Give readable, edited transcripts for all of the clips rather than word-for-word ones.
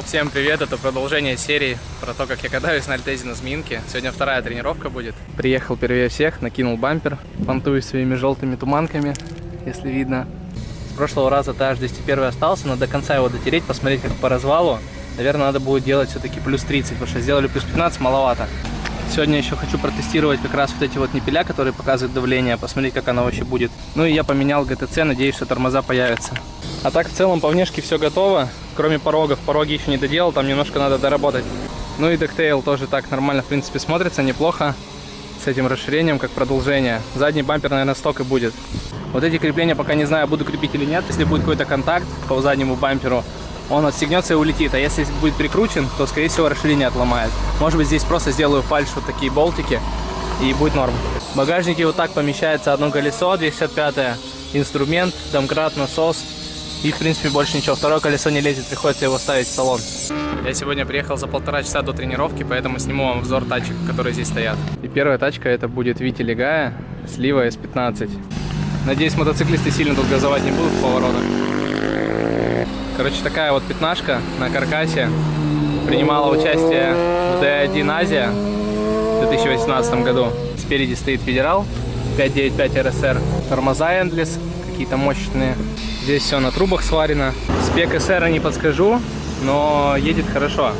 Всем привет, это продолжение серии про то, как я катаюсь на Альтезе на Змеинке. Сегодня вторая тренировка будет. Приехал первее всех, накинул бампер, понтуюсь своими желтыми туманками, если видно. С прошлого раза TH201 остался, но до конца его дотереть, посмотреть как по развалу. Наверное, надо будет делать все-таки плюс 30, потому что сделали плюс 15, маловато. Сегодня еще хочу протестировать как раз вот эти вот ниппеля, которые показывают давление, посмотреть, как оно вообще будет. Ну и я поменял GTC, надеюсь, что тормоза появятся. А так в целом по внешке все готово, кроме порогов. Пороги еще не доделал, там немножко надо доработать. Ну и дактейл тоже так нормально, в принципе, смотрится, неплохо. С этим расширением, как продолжение. Задний бампер, наверное, сток и будет. Вот эти крепления пока не знаю, буду крепить или нет. Если будет какой-то контакт по заднему бамперу, он отстегнется и улетит. А если будет прикручен, то, скорее всего, расширение отломает. Может быть, здесь просто сделаю фальш, вот такие болтики, и будет норм. В багажнике вот так помещается одно колесо, 265-е, инструмент, домкрат, насос. И, в принципе, больше ничего. Второе колесо не лезет, приходится его ставить в салон. Я сегодня приехал за 1,5 часа до тренировки, поэтому сниму вам обзор тачек, которые здесь стоят. И первая тачка это будет Вити Легая, слива S15. Надеюсь, мотоциклисты сильно тут газовать не будут в поворотах. Короче, такая вот пятнашка на каркасе. Принимала участие в D1 Азия в 2018 году. Спереди стоит Федерал 595 RSR. Тормоза Endless, какие-то мощные. Здесь все на трубах сварено. Спек SR не подскажу, но едет хорошо,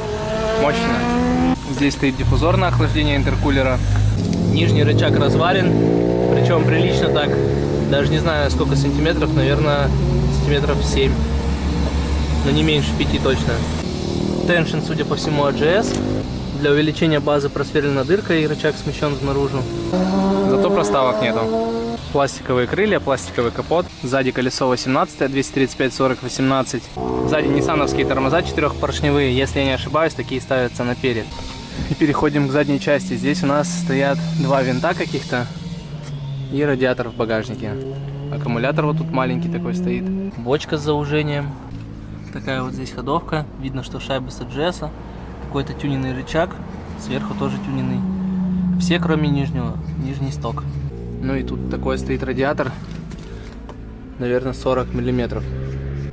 мощно. Здесь стоит диффузор на охлаждение интеркулера. Нижний рычаг разварен, причем прилично так. Даже не знаю сколько сантиметров, наверное сантиметров 7. Но не меньше 5 точно. Tension, судя по всему, AGS. Для увеличения базы просверлена дырка и рычаг смещен наружу. Зато проставок нету. Пластиковые крылья, пластиковый капот. Сзади колесо 18, 235/40/18. Сзади ниссановские тормоза 4-поршневые. Если я не ошибаюсь, такие ставятся наперед. И переходим к задней части. Здесь у нас стоят два винта каких-то и радиатор в багажнике. Аккумулятор вот тут маленький такой стоит. Бочка с заужением. Такая вот здесь ходовка. Видно, что шайба с AGS. Какой-то тюненный рычаг. Сверху тоже тюненный. Все, кроме нижнего. Нижний сток. Ну и тут такой стоит радиатор. Наверное, 40 миллиметров.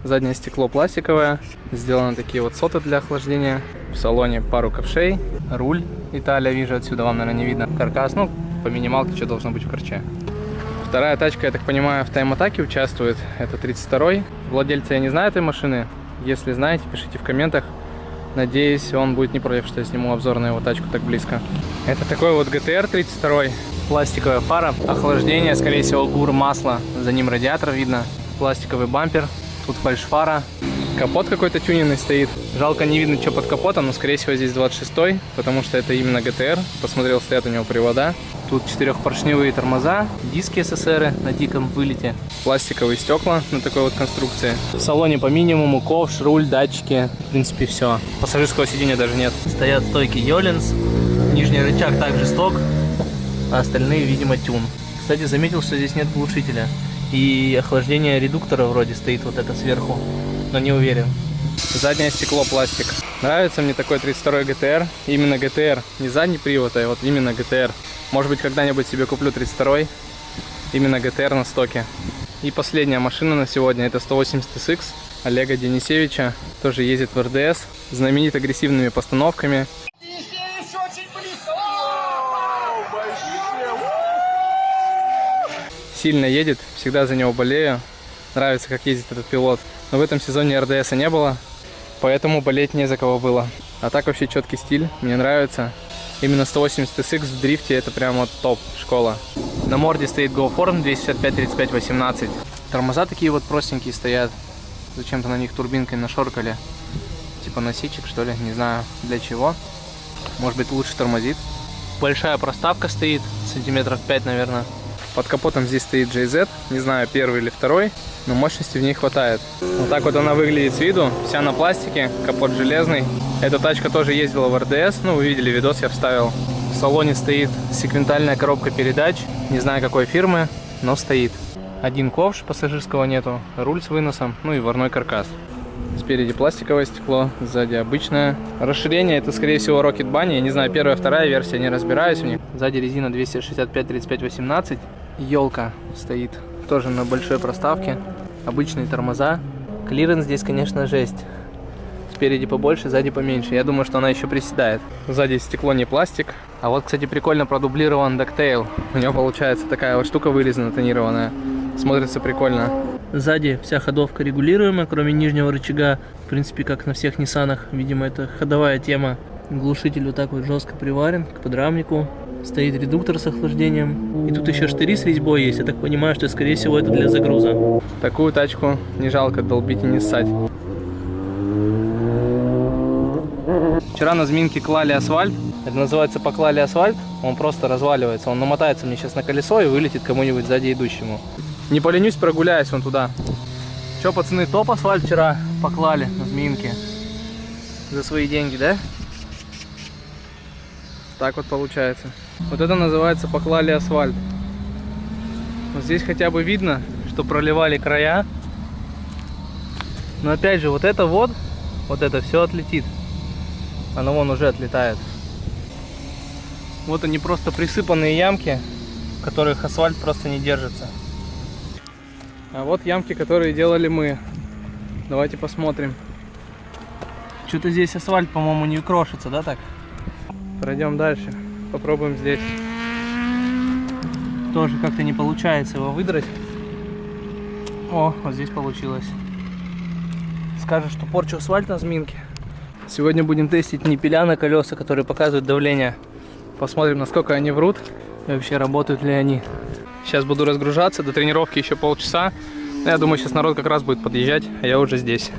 Заднее стекло пластиковое. Сделаны такие вот соты для охлаждения. В салоне пару ковшей. Руль Италия, вижу отсюда, вам, наверное, не видно. Каркас, ну, по минималке, что должно быть в корче. Вторая тачка, я так понимаю, в тайм-атаке участвует. Это 32-й. Владельца я не знаю этой машины. Если знаете, пишите в комментах. Надеюсь, он будет не против, что я сниму обзор на его тачку так близко. Это такой вот GTR 32-й. Пластиковая фара, охлаждение, скорее всего, ГУР, масло. За ним радиатор видно. Пластиковый бампер. Тут фальшфара. Капот какой-то тюненный стоит. Жалко, не видно, что под капотом, но, скорее всего, здесь 26-й, потому что это именно GTR. Посмотрел, стоят у него привода. Тут 4-поршневые тормоза, диски СССР на диком вылете. Пластиковые стекла на такой вот конструкции. В салоне по минимуму ковш, руль, датчики. В принципе, все. Пассажирского сидения даже нет. Стоят стойки Йоленс. Нижний рычаг также сток, а остальные, видимо, тюн. Кстати, заметил, что здесь нет глушителя. И охлаждение редуктора вроде стоит вот это сверху, но не уверен. Заднее стекло пластик. Нравится мне такой 32-й GTR. Именно GTR. Не задний привод, а вот именно GTR. Может быть, когда-нибудь себе куплю 32-й. Именно GTR на стоке. И последняя машина на сегодня. Это 180 SX Олега Денисевича. Тоже ездит в РДС. Знаменит агрессивными постановками. Сильно едет. Всегда за него болею. Нравится, как ездит этот пилот. Но в этом сезоне РДСа не было. Поэтому болеть не за кого было. А так вообще четкий стиль. Мне нравится. Именно 180 SX в дрифте это прям вот топ школа. На морде стоит GoForm 265/35/18. Тормоза такие вот простенькие стоят. Зачем-то на них турбинкой нашоркали. Типа носичек, что ли, не знаю для чего. Может быть, лучше тормозит. Большая проставка стоит, сантиметров 5, наверное. Под капотом здесь стоит JZ, не знаю, первый или второй, но мощности в ней хватает. Вот так вот она выглядит с виду, вся на пластике, капот железный. Эта тачка тоже ездила в РДС, ну вы видели видос, я вставил. В салоне стоит секвентальная коробка передач, не знаю какой фирмы, но стоит. Один ковш, пассажирского нету, руль с выносом, ну и варной каркас. Спереди пластиковое стекло, сзади обычное. Расширение это, скорее всего, Rocket Bunny. Я не знаю, первая, вторая версия, не разбираюсь в них. Сзади резина 265/35/18. Елка стоит тоже на большой проставке. Обычные тормоза. Клиренс здесь, конечно, жесть. Спереди побольше, сзади поменьше. Я думаю, что она еще приседает. Сзади стекло не пластик. А вот, кстати, прикольно продублирован дактейл. У него получается такая вот штука вырезана, тонированная. Смотрится прикольно. Сзади вся ходовка регулируемая, кроме нижнего рычага. В принципе, как на всех Ниссанах. Видимо, это ходовая тема. Глушитель вот так вот жестко приварен к подрамнику. Стоит редуктор с охлаждением. И тут еще штыри с резьбой есть. Я так понимаю, что, скорее всего, это для загруза. Такую тачку не жалко долбить и не ссать. Вчера на Зминке клали асфальт. Это называется поклали асфальт. Он просто разваливается. Он намотается мне сейчас на колесо и вылетит кому-нибудь сзади идущему. Не поленюсь, прогуляюсь вон туда. Че, пацаны, топ асфальт вчера поклали на Зминке. За свои деньги, да? Так вот получается. Вот это называется поклали асфальт. Вот здесь хотя бы видно, что проливали края. Но опять же, вот это все отлетит. Оно вон уже отлетает. Вот они просто присыпанные ямки, в которых асфальт просто не держится. А вот ямки, которые делали мы. Давайте посмотрим. Что-то здесь асфальт, по-моему, не крошится, да, так? Пройдем дальше. Попробуем здесь. Тоже как-то не получается его выдрать. О, вот здесь получилось. Скажешь, что порчу асфальт на Зминке. Сегодня будем тестить ниппеля на колеса, которые показывают давление. Посмотрим, насколько они врут и вообще работают ли они. Сейчас буду разгружаться, до тренировки еще полчаса. Я думаю, сейчас народ как раз будет подъезжать, а я уже здесь.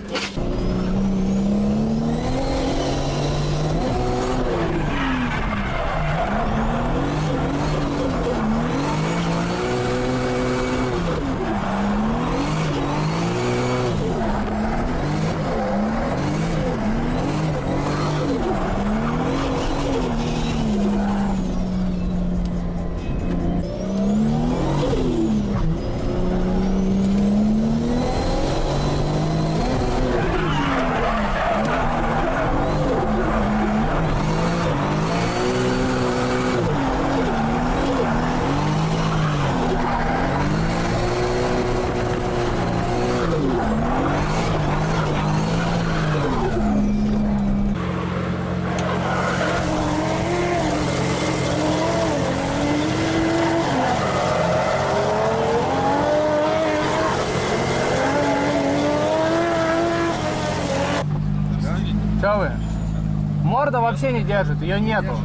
Что вы? Морда вообще не держит, ее нету.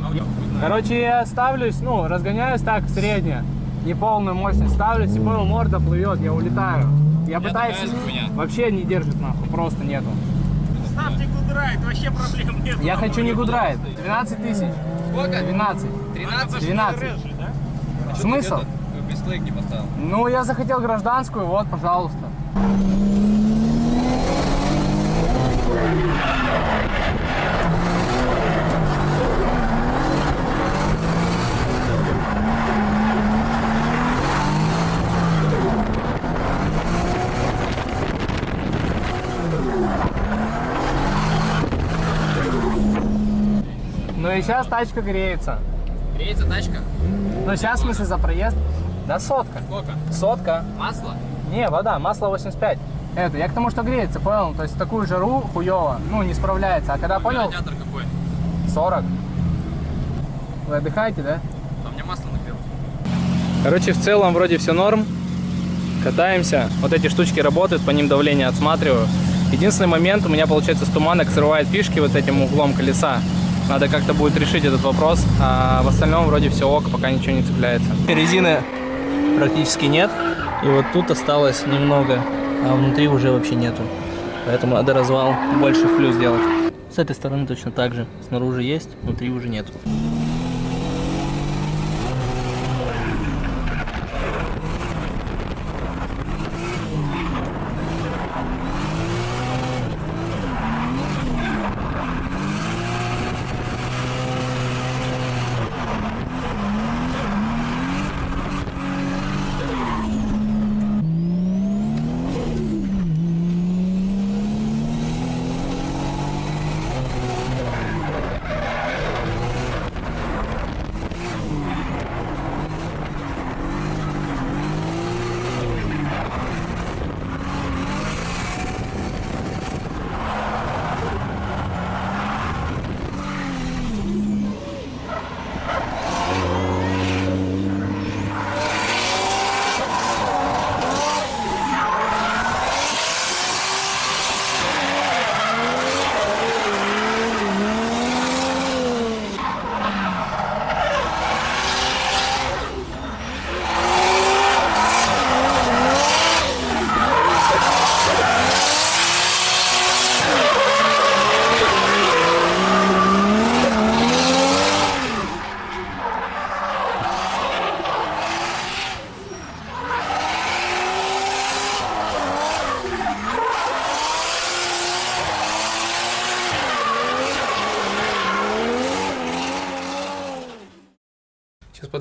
Короче, я ставлюсь, разгоняюсь так, средняя. Не полную мощность ставлюсь, и понял, морда плывет, я улетаю. Я пытаюсь, вообще не держит нахуй, просто нету. Ставьте гудрайт, вообще проблем нет. Я хочу не гудрайт. 12 тысяч. Сколько? 12. 13? 12. Смысл? Бесплейк не поставил. Ну, я захотел гражданскую, вот, пожалуйста. Ну и сейчас тачка греется. Греется тачка? Ну сейчас, в смысле, за проезд. Да, сотка. Сколько? Сотка. Масло? Не, вода, масло 85. Это, я к тому, что греется, понял? То есть такую жару хуёво, не справляется. А когда понял? Радиатор какой? 40. Вы отдыхаете, да? А мне масло нагрелось. Короче, в целом вроде все норм. Катаемся. Вот эти штучки работают, по ним давление отсматриваю. Единственный момент, у меня, получается, с туманок срывает фишки вот этим углом колеса. Надо как-то будет решить этот вопрос. А в остальном вроде все ок, пока ничего не цепляется. Резины практически нет. И вот тут осталось немного, а внутри уже вообще нету. Поэтому надо развал больше в плюс делать. С этой стороны точно так же. Снаружи есть, внутри уже нету.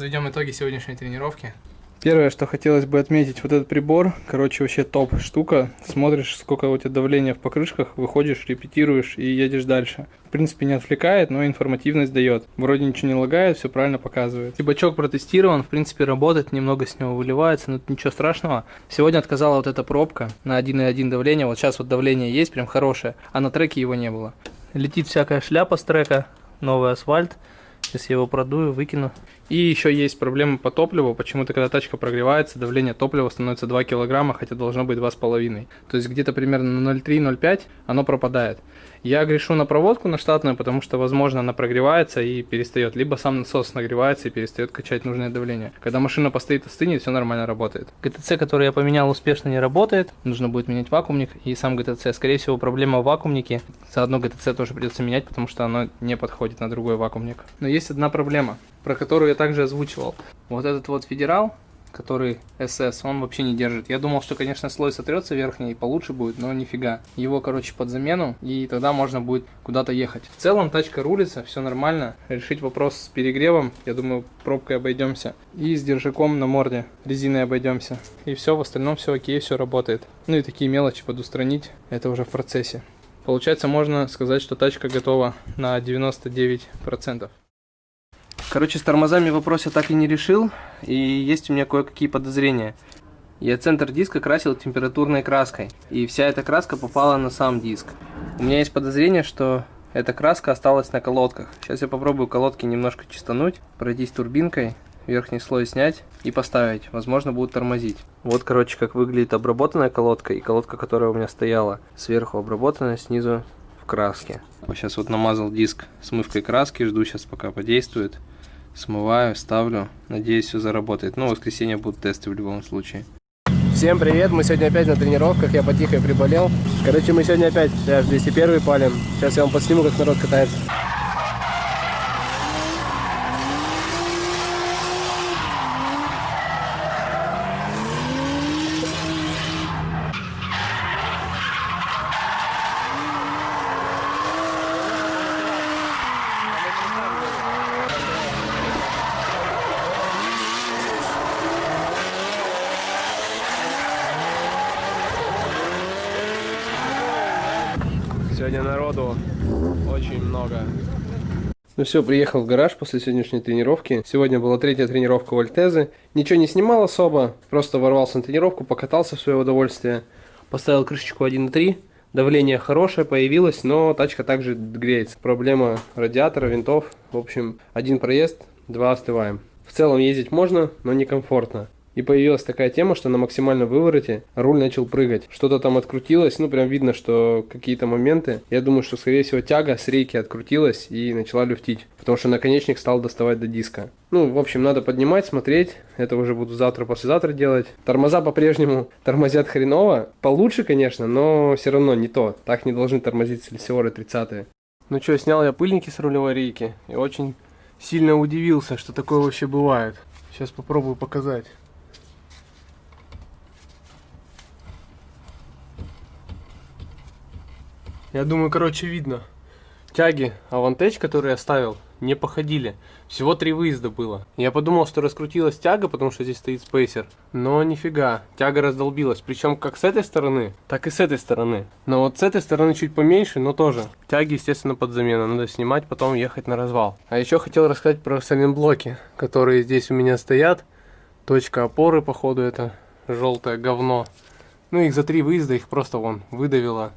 подведем итоги сегодняшней тренировки. Первое, что хотелось бы отметить, вот этот прибор, короче, вообще топ штука. Смотришь, сколько у тебя давления в покрышках, выходишь, репетируешь и едешь дальше. В принципе, не отвлекает, но информативность дает. Вроде ничего не лагает, все правильно показывает. И бачок протестирован, в принципе, работает, немного с него выливается, но ничего страшного. Сегодня отказала вот эта пробка на 1,1 давление. Вот сейчас вот давление есть, прям хорошее, а на треке его не было. Летит всякая шляпа с трека, новый асфальт. Сейчас я его продую, выкину. И еще есть проблемы по топливу. Почему-то, когда тачка прогревается, давление топлива становится 2 килограмма, хотя должно быть 2,5. То есть где-то примерно на 0,3-0,5 оно пропадает. Я грешу на проводку, на штатную, потому что, возможно, она прогревается и перестает. Либо сам насос нагревается и перестает качать нужное давление. Когда машина постоит, остынет, все нормально работает. ГТЦ, который я поменял, успешно не работает. Нужно будет менять вакуумник и сам ГТЦ. Скорее всего, проблема в вакуумнике. Заодно ГТЦ тоже придется менять, потому что оно не подходит на другой вакуумник. Но есть одна проблема, про которую я также озвучивал. Вот этот вот федерал, который SS, он вообще не держит. Я думал, что, конечно, слой сотрется верхний и получше будет, но нифига. Его, короче, под замену, и тогда можно будет куда-то ехать. В целом тачка рулится, все нормально. Решить вопрос с перегревом, я думаю, пробкой обойдемся. И с держаком на морде резиной обойдемся. И все, в остальном все окей, все работает. Ну и такие мелочи подустранить, это уже в процессе. Получается, можно сказать, что тачка готова на 99%. Короче, с тормозами вопрос я так и не решил, и есть у меня кое-какие подозрения. Я центр диска красил температурной краской, и вся эта краска попала на сам диск. У меня есть подозрение, что эта краска осталась на колодках. Сейчас я попробую колодки немножко чистануть, пройтись турбинкой, верхний слой снять и поставить. Возможно, будут тормозить. Вот, короче, как выглядит обработанная колодка, и колодка, которая у меня стояла, сверху обработанная, снизу в краске. Сейчас вот намазал диск смывкой краски, жду сейчас пока подействует. Смываю, ставлю. Надеюсь, все заработает. Ну, в воскресенье будут тесты в любом случае. Всем привет, мы сегодня опять на тренировках, я потихо приболел. Короче, мы сегодня опять 201 палим. Сейчас я вам подсниму, как народ катается. Сегодня народу очень много. Ну все, приехал в гараж после сегодняшней тренировки. Сегодня была третья тренировка у Альтезы. Ничего не снимал особо, просто ворвался на тренировку, покатался в свое удовольствие. Поставил крышечку 1.3. Давление хорошее появилось, но тачка также греется. Проблема радиатора, винтов. В общем, один проезд, два остываем. В целом ездить можно, но некомфортно. И появилась такая тема, что на максимальном вывороте руль начал прыгать. Что-то там открутилось, ну прям видно, что какие-то моменты. Я думаю, что скорее всего тяга с рейки открутилась и начала люфтить. Потому что наконечник стал доставать до диска. Ну, в общем, надо поднимать, смотреть. Это уже буду завтра, послезавтра делать. Тормоза по-прежнему тормозят хреново. Получше, конечно, но все равно не то. Так не должны тормозить сельсиоры 30-е. Ну что, снял я пыльники с рулевой рейки. И очень сильно удивился, что такое вообще бывает. Сейчас попробую показать. Я думаю, короче, видно. Тяги Avantech, которые я ставил, не походили. Всего 3 выезда было. Я подумал, что раскрутилась тяга, потому что здесь стоит спейсер. Но нифига, тяга раздолбилась. Причем как с этой стороны, так и с этой стороны. Но вот с этой стороны чуть поменьше, но тоже. Тяги, естественно, под замену. Надо снимать, потом ехать на развал. А еще хотел рассказать про сайлентблоки, которые здесь у меня стоят. Точка опоры, походу, это желтое говно. Ну, их за 3 выезда, их просто вон выдавило.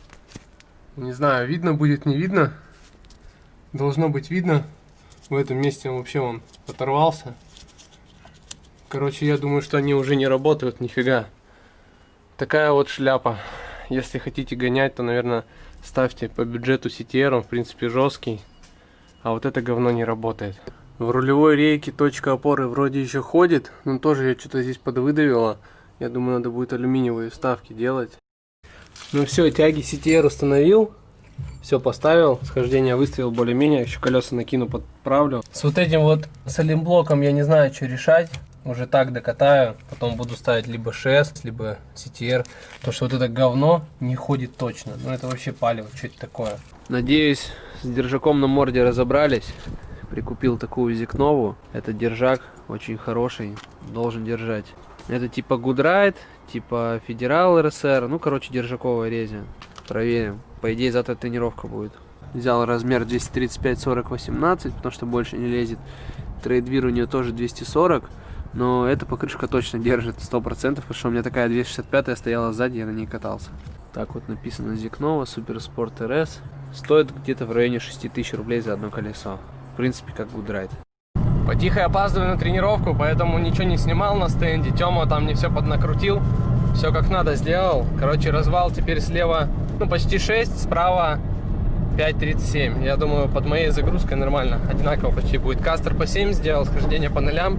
Не знаю, видно будет, не видно. Должно быть видно. В этом месте вообще он оторвался. Короче, я думаю, что они уже не работают, нифига. Такая вот шляпа. Если хотите гонять, то, наверное, ставьте по бюджету CTR, он, в принципе, жесткий. А вот это говно не работает. В рулевой рейке точка опоры вроде еще ходит, но тоже я что-то здесь подвыдавило. Я думаю, надо будет алюминиевые вставки делать. Ну все, тяги CTR установил, все поставил, схождение выставил более-менее, еще колеса накину, подправлю. С вот этим вот сайлентблоком я не знаю, что решать, уже так докатаю, потом буду ставить либо ШС, либо CTR, потому что вот это говно не ходит точно, ну это вообще палево, что это такое. Надеюсь, с держаком на морде разобрались, Прикупил такую Зикнову. Это держак, очень хороший, должен держать. Это типа Гудрайт, типа Федерал РСР, ну короче держаковая резина. Проверим. По идее завтра тренировка будет. Взял размер 235-40-18, потому что больше не лезет. Трейдвир у нее тоже 240, но эта покрышка точно держит 100%, потому что у меня такая 265 стояла сзади, я на ней катался. Так вот написано Зикнова, Суперспорт РС. Стоит где-то в районе 6000 рублей за одно колесо. В принципе, как Гудрайт. Потихо опаздываю на тренировку, поэтому ничего не снимал на стенде. Тёма там мне все поднакрутил, все как надо сделал. Короче, развал теперь слева, ну почти 6, справа 5.37. Я думаю, под моей загрузкой нормально, одинаково почти будет. Кастер по 7 сделал, схождение по нолям.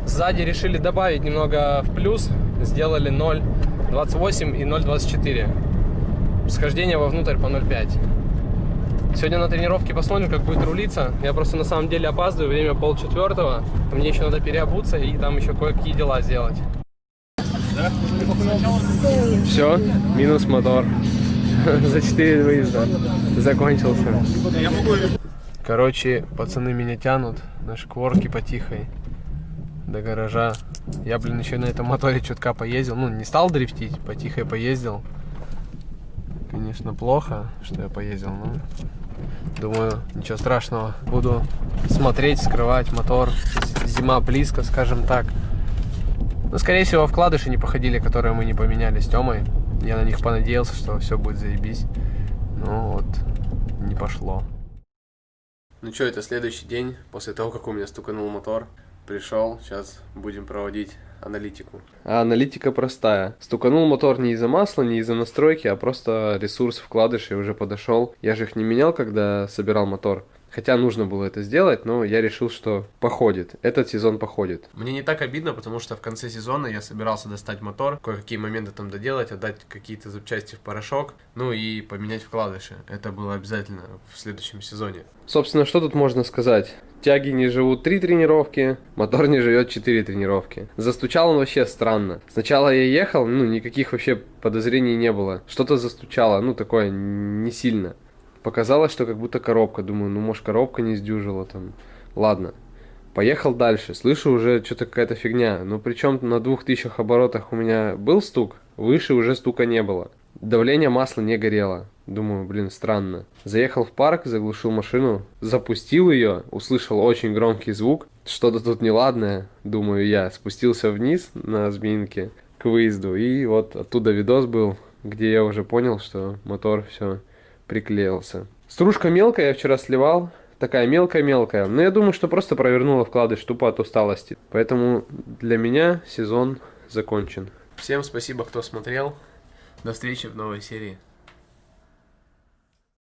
Сзади решили добавить немного в плюс, сделали 0.28 и 0.24. Схождение вовнутрь по 0.5. Сегодня на тренировке посмотрим, как будет рулиться. Я просто на самом деле опаздываю, время 3:30. Мне еще надо переобуться и там еще кое-какие дела сделать. Все, минус мотор. За 4 выезда закончился. Короче, пацаны меня тянут на шкворке потихой до гаража. Я, еще на этом моторе чутка поездил. Ну, не стал дрифтить, потихой поездил. Конечно, плохо, что я поездил, но думаю, ничего страшного. Буду смотреть, скрывать мотор. Зима близко, скажем так. Но, скорее всего, вкладыши не походили, которые мы не поменяли с Тёмой. Я на них понадеялся, что все будет заебись. Но вот, не пошло. Ну что, это следующий день, после того, как у меня стуканул мотор. Пришел, сейчас будем проводить аналитику. А аналитика простая. Стуканул мотор не из-за масла, не из-за настройки, а просто ресурс вкладышей уже подошел. Я же их не менял, когда собирал мотор. Хотя нужно было это сделать, но я решил, что походит. Этот сезон походит. Мне не так обидно, потому что в конце сезона я собирался достать мотор, кое-какие моменты там доделать, отдать какие-то запчасти в порошок, ну и поменять вкладыши. Это было обязательно в следующем сезоне. Собственно, что тут можно сказать? Тяги не живут 3 тренировки, мотор не живет 4 тренировки. Застучал он вообще странно. Сначала я ехал, ну никаких вообще подозрений не было. Что-то застучало, ну такое не сильно. Показалось, что как будто коробка. Думаю, ну может коробка не сдюжила там. Ладно. Поехал дальше. Слышу уже что-то какая-то фигня. Но причем на 2000 оборотах у меня был стук, выше уже стука не было. Давление масла не горело. Думаю, блин, странно. Заехал в парк, заглушил машину, запустил ее, услышал очень громкий звук. Что-то тут неладное, думаю я. Спустился вниз на Змеинке к выезду. И вот оттуда видос был, где я уже понял, что мотор все приклеился. Стружка мелкая, я вчера сливал. Такая мелкая-мелкая. Но я думаю, что просто провернула вкладыш тупо от усталости. Поэтому для меня сезон закончен. Всем спасибо, кто смотрел. До встречи в новой серии.